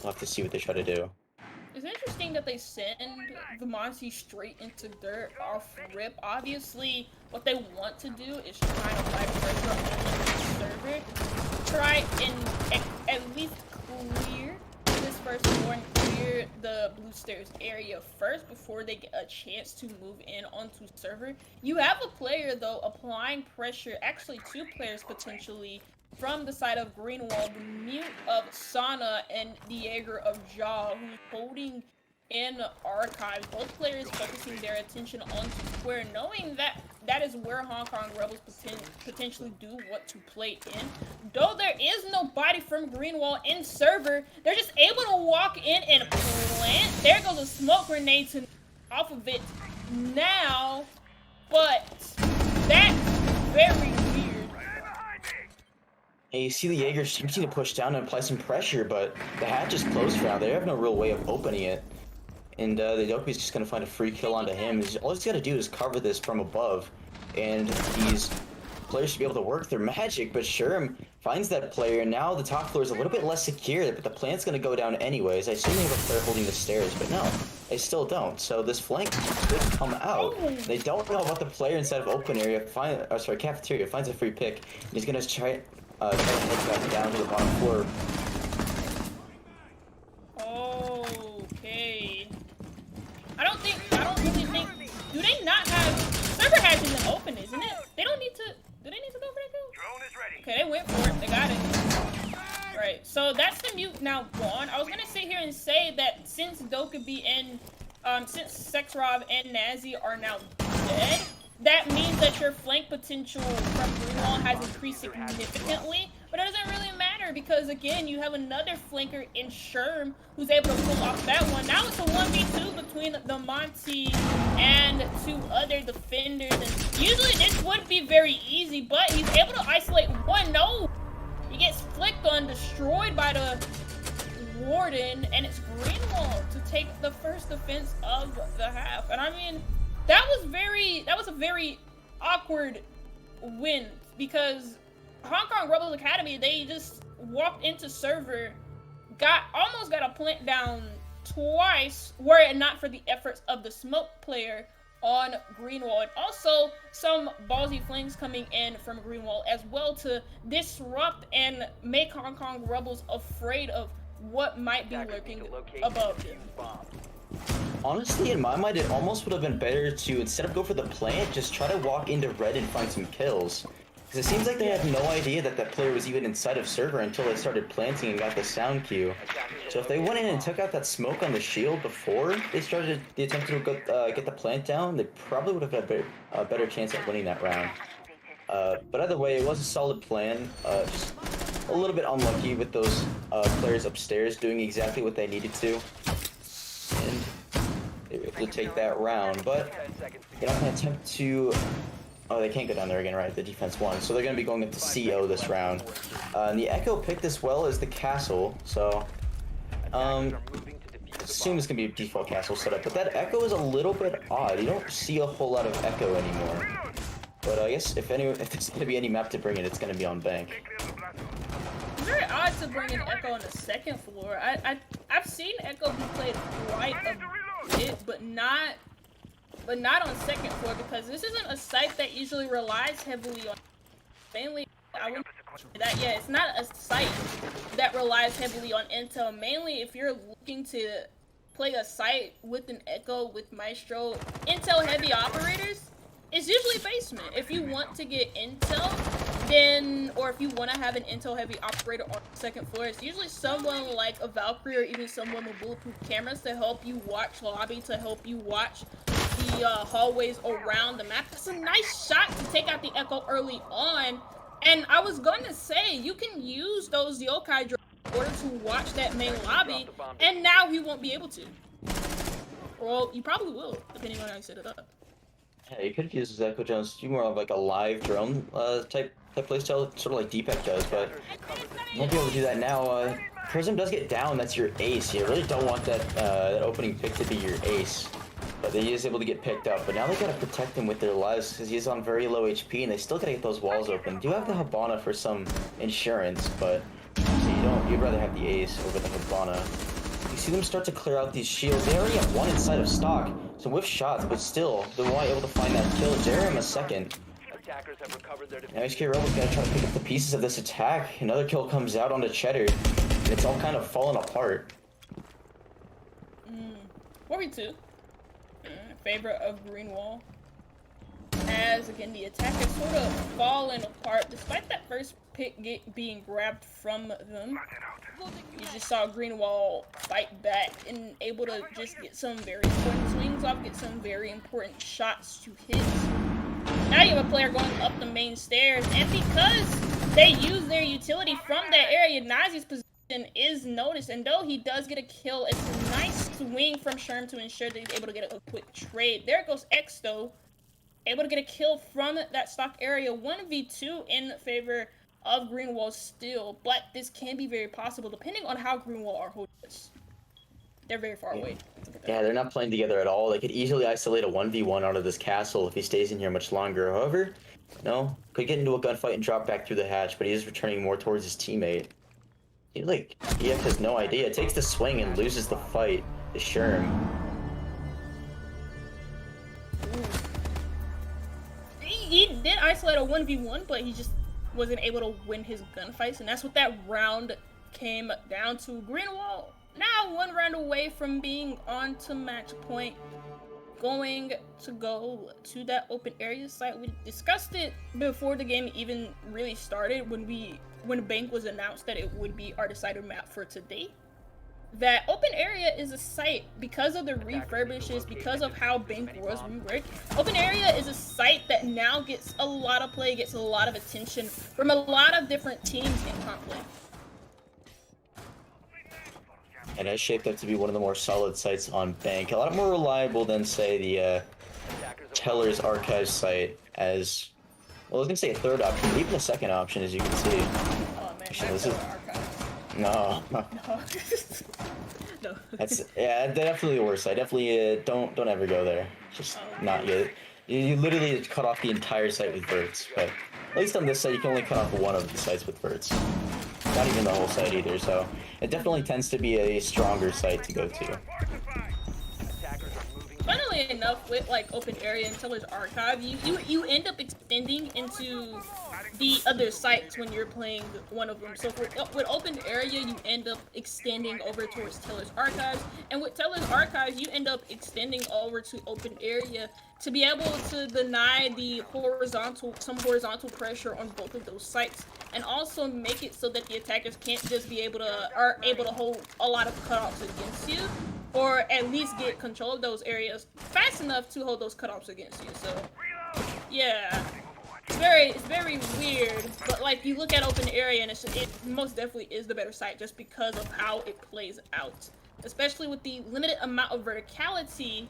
[SPEAKER 2] we'll have to see what they try to do.
[SPEAKER 1] It's interesting that they send the Monty straight into dirt off rip. Obviously, what they want to do is try to apply pressure on the server. Try and at least clear this first floor and clear the blue stairs area first before they get a chance to move in onto server. You have a player, though, applying pressure, actually 2 players potentially, from the side of Greenwall, the mute of Sana and the Jaeger of Jaw, who's holding in archives. Both players focusing their attention onto square, knowing that that is where Hong Kong Rebels potentially do want to play in. Though there is nobody from Greenwall in server, they're just able to walk in and plant. There goes a smoke grenade to off of it now, but that's very weird.
[SPEAKER 2] Hey, you see the Jaeger attempting to push down and apply some pressure, but the hatch is closed for now. They have no real way of opening it. And the Dokkaebi's just going to find a free kill onto him. All he's got to do is cover this from above. And these players should be able to work their magic, but Sherm finds that player, and now the top floor is a little bit less secure, but the plant's going to go down anyways. I assume they have a player holding the stairs, but no, they still don't. So this flank could come out. They don't know about the player inside of open area. Cafeteria finds a free pick, and he's going to try to head back down to the bottom floor.
[SPEAKER 1] Okay. I don't really think. Do they not have server hatch isn't open, isn't it? They don't need to. Do they need to go for that kill?
[SPEAKER 4] Drone is ready.
[SPEAKER 1] Okay, they went for it. They got it. So that's the mute now gone. I was gonna sit here and say that since Dokkaebi and since Sexrov and Nazi are now dead, that means that your flank potential from Greenwall has increased significantly. But it doesn't really matter because again, you have another flanker in Sherm who's able to pull off that one. Now it's a 1v2 between the Monty and 2 other defenders. And usually this would be very easy, but he's able to isolate one. No! He gets flicked on, destroyed by the Warden, and it's Greenwall to take the first defense of the half. And I mean, that was a very awkward win because Hong Kong Rebels Academy, they just walked into server, almost got a plant down twice, were it not for the efforts of the smoke player on Greenwall, and also some ballsy flanks coming in from Greenwall as well to disrupt and make Hong Kong Rebels afraid of what might be lurking above them.
[SPEAKER 2] Honestly, in my mind, it almost would have been better to, instead of go for the plant, just try to walk into red and find some kills. Because it seems like they had no idea that that player was even inside of server until they started planting and got the sound cue. So if they went in and took out that smoke on the shield before they started the attempt to get the plant down, they probably would have had a better chance at winning that round. But either way, it was a solid plan. Just a little bit unlucky with those players upstairs doing exactly what they needed to. And they were able to take that round, but they're not going to attempt to... Oh, they can't go down there again, right? The defense won. So they're going to be going into CO this round. And the Echo picked as well as the Castle, so... assume it's going to be a default Castle setup, but that Echo is a little bit odd. You don't see a whole lot of Echo anymore. But I guess if there's going to be any map to bring it, it's going to be on Bank.
[SPEAKER 1] It's very odd to bring an Echo on the second floor. I've seen Echo be played quite a bit, but not on second floor because this isn't a site that usually relies heavily on. Mainly, I wouldn't say that. Yeah, it's not a site that relies heavily on intel. Mainly, if you're looking to play a site with an Echo with Maestro, intel heavy operators, it's usually basement. If you want to get intel, then, or if you want to have an intel heavy operator on the second floor, it's usually someone like a Valkyrie or even someone with bulletproof cameras to help you watch lobby, to help you watch the hallways around the map. That's a nice shot to take out the Echo early on. And I was going to say, you can use those yokai drones in order to watch that main lobby, and now he won't be able to. Well, you probably will, depending on how you set it up.
[SPEAKER 2] Yeah, you could have used Echo Jones to do more of like a live drone type playstyle, sort of like Deepak does, but you won't be able to do that now. Prism does get down, that's your ace. You really don't want that, that opening pick to be your ace. But he is able to get picked up, but now they gotta protect him with their lives because he's on very low HP and they still gotta get those walls open. Do have the Hibana for some insurance, but you'd rather have the ace over the Hibana. You see them start to clear out these shields. They already have one inside of stock, so with shots, but still, they weren't able to find that kill. Jerem a second. Now HK Rebel's gonna try to pick up the pieces of this attack. Another kill comes out onto Cheddar, and it's all kind of falling apart.
[SPEAKER 1] 42. Favor of Greenwall. As again, the attack has sort of fallen apart despite that first pick being grabbed from them. You just saw Greenwall fight back and able to just get some very important swings off, get some very important shots to hit. Now you have a player going up the main stairs, and because they use their utility from that area, Nazi's position is noticed, and though he does get a kill, it's a nice swing from Sherm to ensure that he's able to get a quick trade. There goes X though, able to get a kill from that stock area. 1v2 in favor of Greenwall still, but this can be very possible depending on how Greenwall are holding this. They're very far away.
[SPEAKER 2] Yeah, they're not playing together at all. They could easily isolate a 1v1 out of this castle if he stays in here much longer. However, no, could get into a gunfight and drop back through the hatch, but he is returning more towards his teammate. EF has no idea. Takes the swing and loses the fight to Sherm.
[SPEAKER 1] He did isolate a 1v1, but he just wasn't able to win his gunfights, and that's what that round came down to. Greenwall now one round away from being on to match point. going to go to that open area site. We discussed it before the game even really started when Bank was announced that it would be our decider map for today. That open area is a site because of the refurbishes, because of how Bank was reworked. Open area is a site that now gets a lot of play, gets a lot of attention from a lot of different teams in conflict.
[SPEAKER 2] And it's shaped up to be one of the more solid sites on Bank. A lot more reliable than, say, the Teller's Archive site as... Well, I was going to say a third option, but even a second option, as you can see.
[SPEAKER 1] Oh man,
[SPEAKER 2] Actually,
[SPEAKER 1] that's
[SPEAKER 2] this is...
[SPEAKER 1] Archive.
[SPEAKER 2] No.
[SPEAKER 1] No.
[SPEAKER 2] That's, yeah, definitely the worst site. Definitely don't ever go there. Just not good. You literally cut off the entire site with verts, but at least on this site, you can only cut off one of the sites with verts. Not even the whole site either, so it definitely tends to be a stronger site to go to.
[SPEAKER 1] Funnily enough, with like open area and Teller's Archive, you end up extending into the other sites when you're playing one of them. So with open area, you end up extending over towards Teller's Archives, and with Teller's Archives, you end up extending over to open area to be able to deny the some horizontal pressure on both of those sites, and also make it so that the attackers can't just are able to hold a lot of cutoffs against you, or at least get control of those areas fast enough to hold those cutoffs against you. So, yeah, it's very weird. But like, you look at open area, and it most definitely is the better site just because of how it plays out, especially with the limited amount of verticality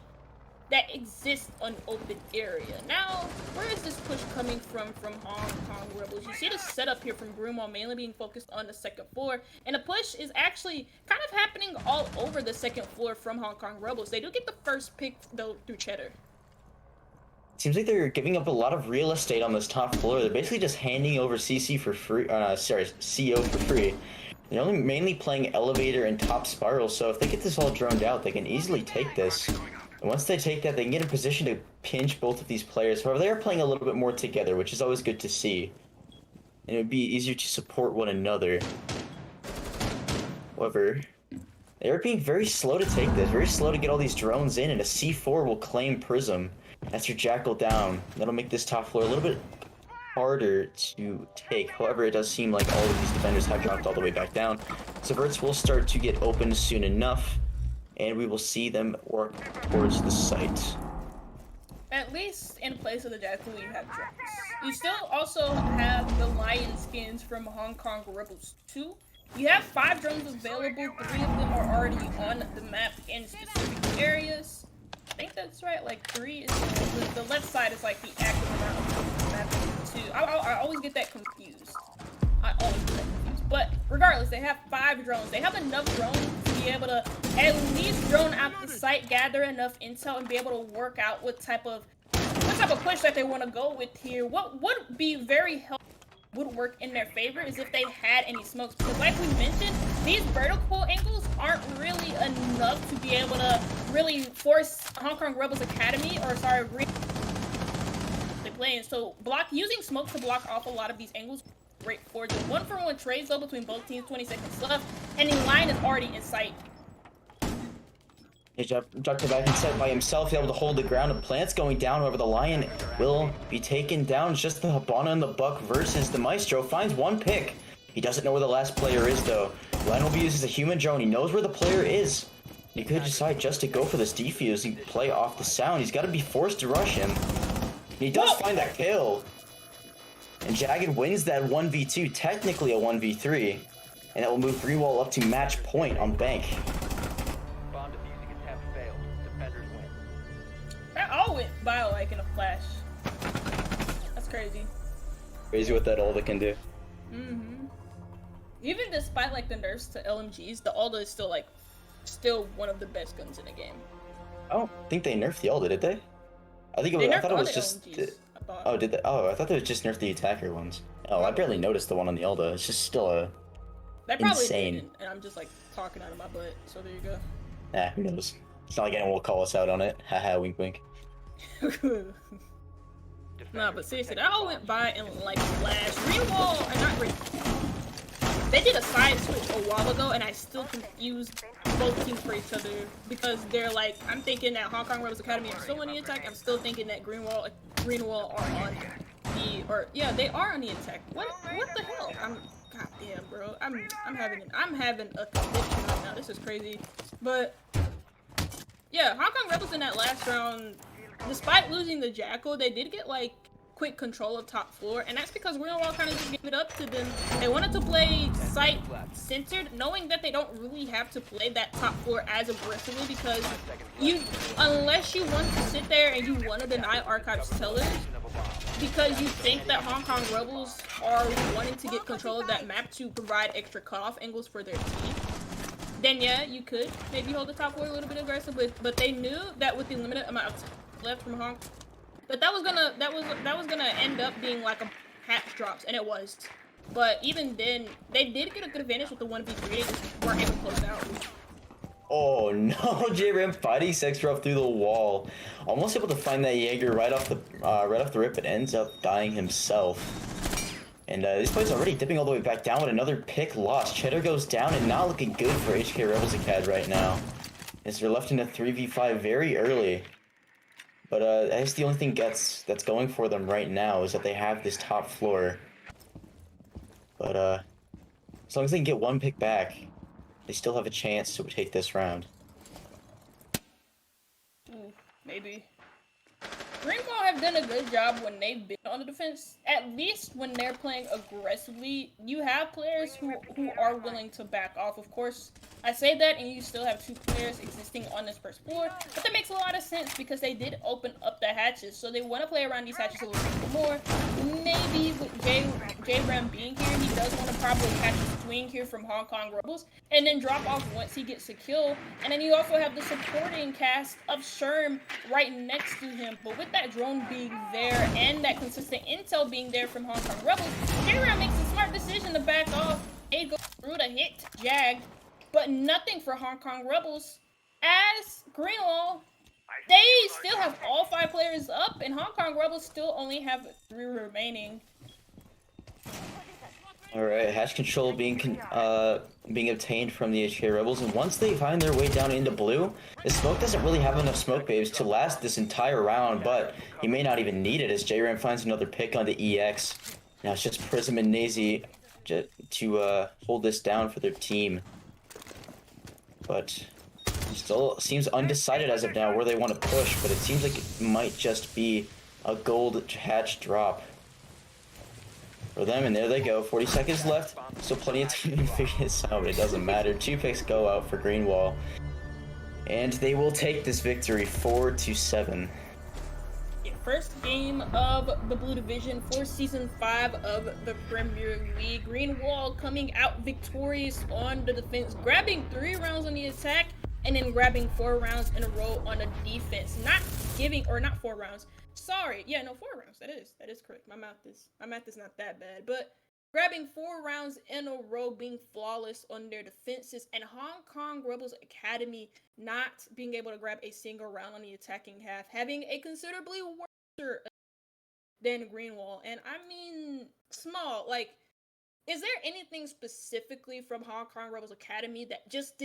[SPEAKER 1] that exists on open area. Now, where is this push coming from Hong Kong Rebels? You see the setup here from Grumon mainly being focused on the second floor, and the push is actually kind of happening all over the second floor from Hong Kong Rebels. They do get the first pick, though, through Cheddar.
[SPEAKER 2] Seems like they're giving up a lot of real estate on this top floor. They're basically just handing over CC for free, CO for free. They're only mainly playing elevator and top spiral, so if they get this all droned out, they can easily take this. And once they take that, they can get in position to pinch both of these players. However, they are playing a little bit more together, which is always good to see. And it would be easier to support one another. However, they are being very slow to take this, very slow to get all these drones in, and a C4 will claim Prism. That's your Jackal down. That'll make this top floor a little bit harder to take. However, it does seem like all of these defenders have dropped all the way back down. So verts will start to get open soon enough, and we will see them work towards the site.
[SPEAKER 1] At least in place of the Jackal, you have drones. You still also have the Lion skins from Hong Kong Rebels 2. You have 5 drones available, 3 of them are already on the map in specific areas. I think that's right, like 3 is the left side is like the active amount of the map, 2. I always get that confused. But regardless, they have 5 drones. They have enough drones to be able to at least drone out the site, gather enough intel, and be able to work out what type of push that they want to go with here. What would be very helpful, would work in their favor, is if they had any smokes, because like we mentioned, these vertical angles aren't really enough to be able to really force Hong Kong Rebels Academy, or sorry, they play in. So using smoke to block off a lot of these angles, great for the 1-for-1 trades though between both teams, 20 seconds left, and the line is already in sight.
[SPEAKER 2] He dropped the back inside by himself, able to hold the ground. The plant's going down, however, the Lion will be taken down. It's just the Habana and the Buck versus the Maestro. Finds one pick. He doesn't know where the last player is, though. Lion will be used as a human drone. He knows where the player is. He could decide just to go for this defuse and play off the sound. He's got to be forced to rush him. He does find that kill. And Jagged wins that 1v2, technically a 1v3. And that will move Greenwall up to match point on Bank.
[SPEAKER 3] Bomb defusing attempt failed. Defenders win.
[SPEAKER 1] That all went by like in a flash. That's crazy.
[SPEAKER 2] Crazy what that Alda can do.
[SPEAKER 1] Even despite like the nerfs to LMGs, the Alda is still one of the best guns in the game.
[SPEAKER 2] I don't think they nerfed the Alda, did they? I thought it was just. Oh, did they? Oh, I thought they was just nerfed the attacker ones. Oh, I barely noticed the one on the Alda. It's just still a.
[SPEAKER 1] They probably
[SPEAKER 2] insane.
[SPEAKER 1] didn't, and I'm just like talking out of my butt. So there you go.
[SPEAKER 2] Nah, who knows? It's not like anyone will call us out on it. Haha, wink wink.
[SPEAKER 1] Nah, but seriously, that all went by in like flash. Greenwall, or not Green. They did a side switch a while ago, and I still confused both teams for each other because they're like, I'm thinking that Hong Kong Rebels Academy are still on the attack. I'm still thinking that Greenwall are on they are on the attack. What the hell? Goddamn, bro. I'm having a conviction right now. This is crazy. But yeah, Hong Kong Rebels in that last round, despite losing the Jackal, they did get like quick control of top floor, and that's because Greenwall kind of just gave it up to them. They wanted to play site centered, knowing that they don't really have to play that top floor as aggressively because unless you want to sit there and you want to deny Archives Tellers because you think that Hong Kong Rebels are wanting to get control of that map to provide extra cutoff angles for their team, then yeah, you could maybe hold the top floor a little bit aggressive, but they knew that with the limited amount of time left from Hong Kong, that was gonna end up being like a hatch drops, and it was. But even then, they did get a good advantage with the 1v3. They just weren't able to close out.
[SPEAKER 2] Oh no, J-Ram fighting Sextro through the wall. Almost able to find that Jaeger right off the rip, but ends up dying himself. And this player's already dipping all the way back down with another pick lost. Cheddar goes down and not looking good for HK Rebels Acad right now, as they're left in a 3v5 very early. But I guess the only thing that's going for them right now is that they have this top floor. But as long as they can get one pick back, they still have a chance to take this round.
[SPEAKER 1] Maybe. Greenwall have done a good job when they've been on the defense. At least when they're playing aggressively, you have players who are willing to back off. Of course, I say that and you still have two players existing on this first floor, but that makes a lot of sense because they did open up the hatches, so they want to play around these hatches a little bit more. Maybe with J-Ram being here, he does want to probably catch a swing here from Hong Kong Rebels and then drop off once he gets a kill. And then you also have the supporting cast of Sherm right next to him. But with that drone being there and that consistent intel being there from Hong Kong Rebels, J-Ram makes a smart decision to back off. They go through to hit Jag, but nothing for Hong Kong Rebels as Greenwall. They still have all 5 players up, and Hong Kong Rebels still only have 3 remaining.
[SPEAKER 2] Alright, hatch control being obtained from the HK Rebels, and once they find their way down into blue, the smoke doesn't really have enough smoke babes to last this entire round, but he may not even need it as J-Ram finds another pick on the EX. Now it's just Prism and Nazy to hold this down for their team. But still seems undecided as of now where they want to push, but it seems like it might just be a gold hatch drop for them, and there they go. 40 seconds left, so plenty of time to figure this out, but it doesn't matter. 2 picks go out for Greenwall, and they will take this victory 4-7.
[SPEAKER 1] First game of the Blue Division for Season 5 of the Premier League. Greenwall coming out victorious on the defense, grabbing 3 rounds on the attack, and then grabbing 4 rounds in a row on the defense. Not 4 rounds. Sorry, yeah, no, 4 rounds. That is correct. My math is not that bad, but grabbing 4 rounds in a row, being flawless on their defenses, and Hong Kong Rebels Academy not being able to grab a single round on the attacking half, having a considerably worse than Greenwall. And I mean, small, like, is there anything specifically from Hong Kong Rebels Academy that just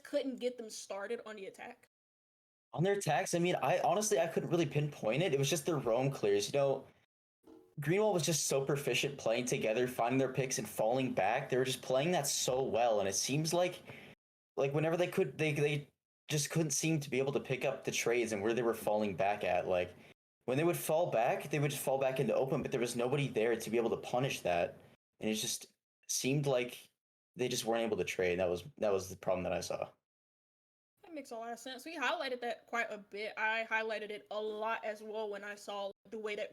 [SPEAKER 1] couldn't get them started on the attack?
[SPEAKER 2] On their attacks, I mean, I couldn't really pinpoint it. It was just their roam clears. You know, Greenwall was just so proficient playing together, finding their picks and falling back. They were just playing that so well, and it seems like whenever they could, they just couldn't seem to be able to pick up the trades and where they were falling back at. Like, when they would fall back, they would just fall back into open, but there was nobody there to be able to punish that, and it just seemed like they just weren't able to trade. That was the problem that I saw.
[SPEAKER 1] That makes a lot of sense. We highlighted that quite a bit. I highlighted it a lot as well when I saw the way that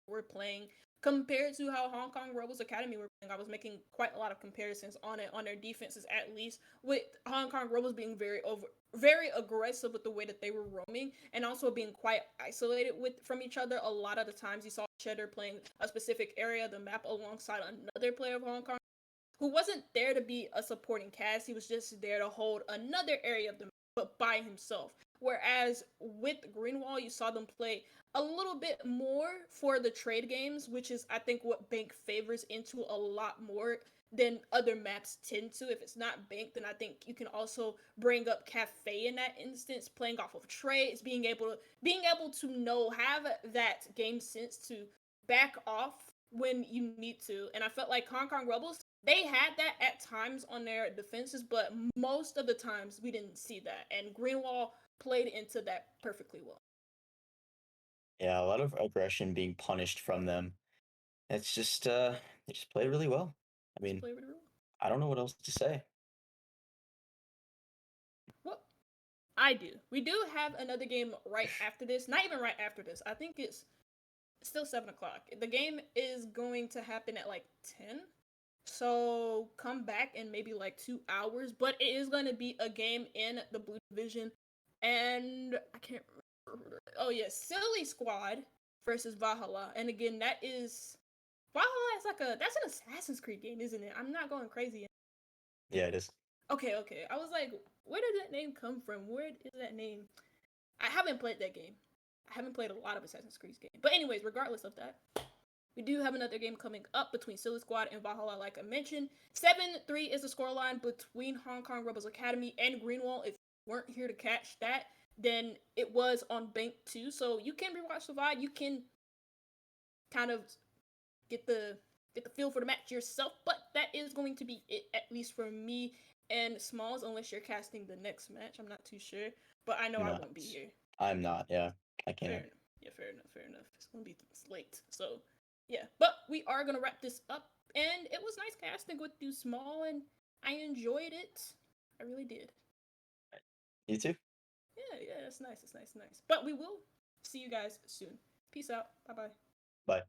[SPEAKER 1] we're playing compared to how Hong Kong Rebels Academy were playing. I was making quite a lot of comparisons on it, on their defenses at least, with Hong Kong Rebels being very aggressive with the way that they were roaming, and also being quite isolated from each other. A lot of the times you saw Cheddar playing a specific area of the map alongside another player of Hong Kong who wasn't there to be a supporting cast. He was just there to hold another area of the map, but by himself. Whereas with Greenwall, you saw them play a little bit more for the trade games, which is, I think, what Bank favors into a lot more. than other maps tend to. If it's not banked, then I think you can also bring up cafe in that instance, playing off of trades, being able to know, have that game sense to back off when you need to. And I felt like Hong Kong Rebels, they had that at times on their defenses, but most of the times we didn't see that. And Greenwall played into that perfectly well.
[SPEAKER 2] Yeah, a lot of aggression being punished from them. It's just they just played really well. I mean,
[SPEAKER 1] Played really well.
[SPEAKER 2] I don't know what else to say.
[SPEAKER 1] Well, I do. We do have another game right after this. Not even right after this. I think it's still 7 o'clock. The game is going to happen at like 10. So come back in maybe like 2 hours. But it is going to be a game in the Blue Division. And I can't remember. Oh, yeah. Silly Squad versus Valhalla. And again, that is. Valhalla is like that's an Assassin's Creed game, isn't it? I'm not going crazy.
[SPEAKER 2] Yeah, it is.
[SPEAKER 1] Okay. I was like, where did that name come from? Where is that name? I haven't played that game. I haven't played a lot of Assassin's Creed games. But anyways, regardless of that, we do have another game coming up between Silly Squad and Valhalla, like I mentioned. 7-3 is the scoreline between Hong Kong Rebels Academy and Greenwall. If you weren't here to catch that, then it was on Bank 2. So you can rewatch the VOD. You can kind of get the feel for the match yourself. But that is going to be it, at least for me and Smalls, unless you're casting the next match. I'm not too sure. But I know I won't be here.
[SPEAKER 2] I'm not. Yeah, I can't.
[SPEAKER 1] Fair enough. Yeah, fair enough. It's gonna be late, so yeah. But we are gonna wrap this up, and it was nice casting with you, Small, and I enjoyed it. I really did.
[SPEAKER 2] You too.
[SPEAKER 1] Yeah, it's nice. But we will see you guys soon. Peace out. Bye.
[SPEAKER 2] Bye.